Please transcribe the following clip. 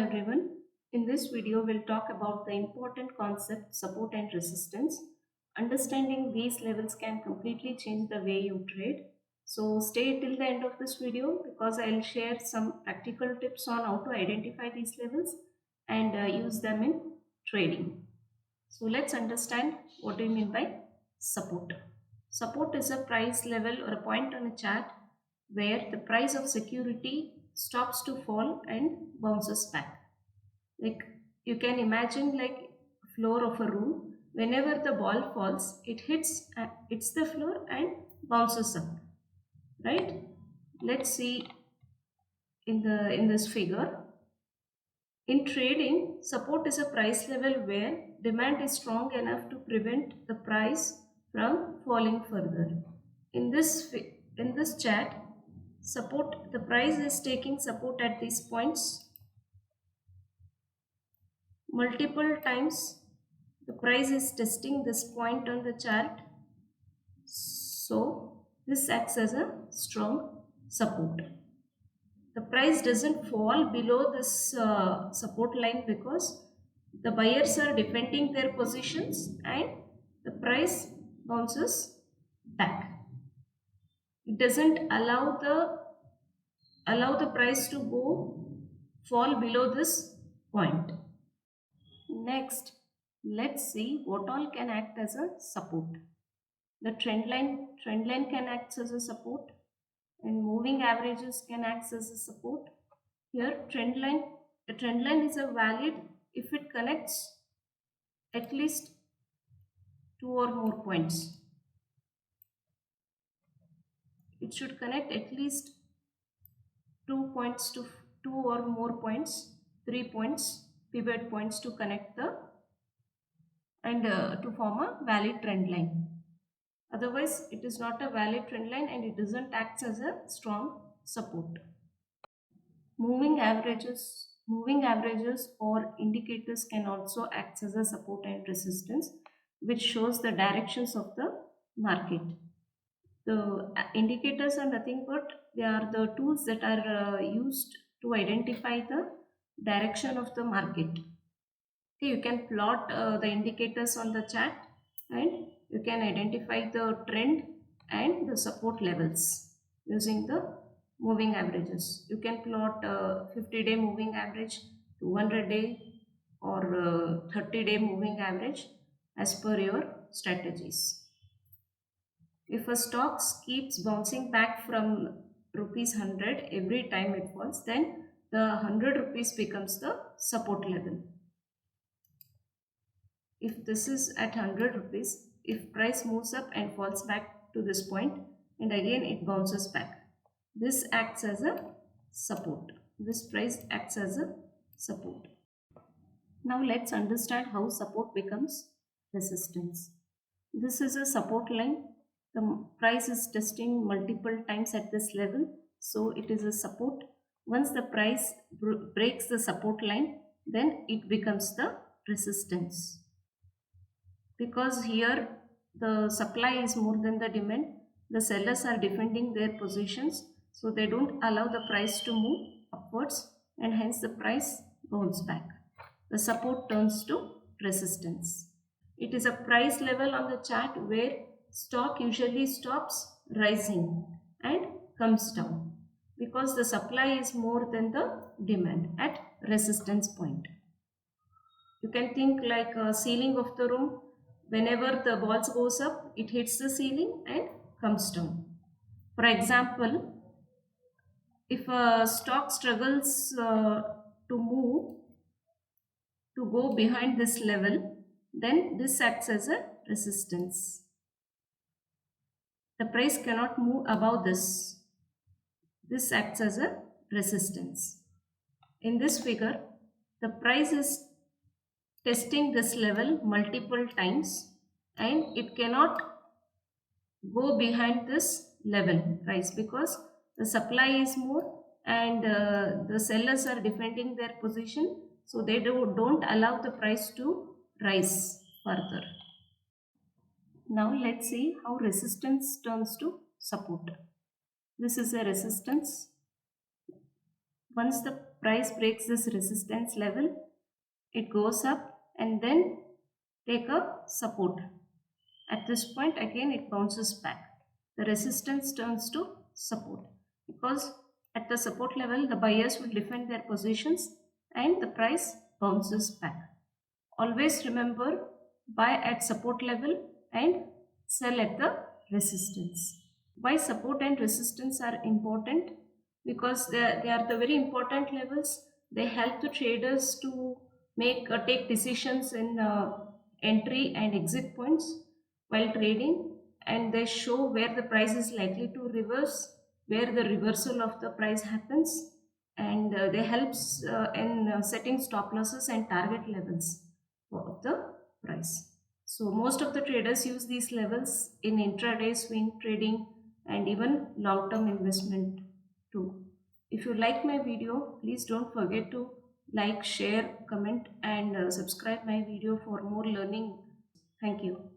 everyone. In this video, we'll talk about the important concept support and resistance. Understanding these levels can completely change the way you trade. So stay till the end of this video because I'll share some practical tips on how to identify these levels and use them in trading. So let's understand what do you mean by support. Support is a price level or a point on a chart where the price of security stops to fall and bounces back. Like you can imagine like floor of a room. Whenever the ball falls, it hits the floor and bounces up. Right? Let's see in this figure. In trading, support is a price level where demand is strong enough to prevent the price from falling further. In this chart, the price is taking support at these points multiple times. The price is testing this point on the chart, so this acts as a strong support. The price doesn't fall below this support line because the buyers are defending their positions and the price bounces back. It doesn't allow the price to fall below this point. Next, let's see what all can act as a support. The trend line can act as a support, and moving averages can act as a support. Here, the trend line is a valid if it connects at least 2 or more points. It should connect at least 2 points to 2 or more points, 3 points, pivot points to connect to form a valid trend line. Otherwise, it is not a valid trend line and it doesn't act as a strong support. Moving averages or indicators can also act as a support and resistance, which shows the directions of the market. The indicators are nothing but they are the tools that are used to identify the direction of the market. Okay, you can plot the indicators on the chart and you can identify the trend and the support levels using the moving averages. You can plot 50-day moving average, 200-day or 30-day moving average as per your strategies. If a stock keeps bouncing back from rupees 100 every time it falls, then the 100 rupees becomes the support level. If this is at 100 rupees, if price moves up and falls back to this point and again it bounces back, this acts as a support. This price acts as a support. Now let's understand how support becomes resistance. This is a support line. The price is testing multiple times at this level, so it is a support. Once the price breaks the support line, then it becomes the resistance. Because here the supply is more than the demand, the sellers are defending their positions, so they don't allow the price to move upwards and hence the price bounces back. The support turns to resistance. It is a price level on the chart where stock usually stops rising and comes down because the supply is more than the demand at resistance point. You can think like a ceiling of the room. Whenever the balls goes up, it hits the ceiling and comes down. For example, if a stock struggles to move, to go behind this level, then this acts as a resistance. The price cannot move above this. This acts as a resistance. In this figure, the price is testing this level multiple times and it cannot go behind this level price because the supply is more and the sellers are defending their position, so they don't allow the price to rise further. Now let's see how resistance turns to support. This is a resistance. Once the price breaks this resistance level, it goes up and then take a support. At this point again it bounces back. The resistance turns to support because at the support level the buyers will defend their positions and the price bounces back. Always remember, buy at support level and sell at the resistance. Why support and resistance are important? Because they are the very important levels. They help the traders to take decisions in entry and exit points while trading, and they show where the price is likely to reverse, where the reversal of the price happens, and they helps in setting stop losses and target levels of the price. So most of the traders use these levels in intraday swing trading and even long-term investment too. If you like my video, please don't forget to like, share, comment and subscribe my video for more learning. Thank you.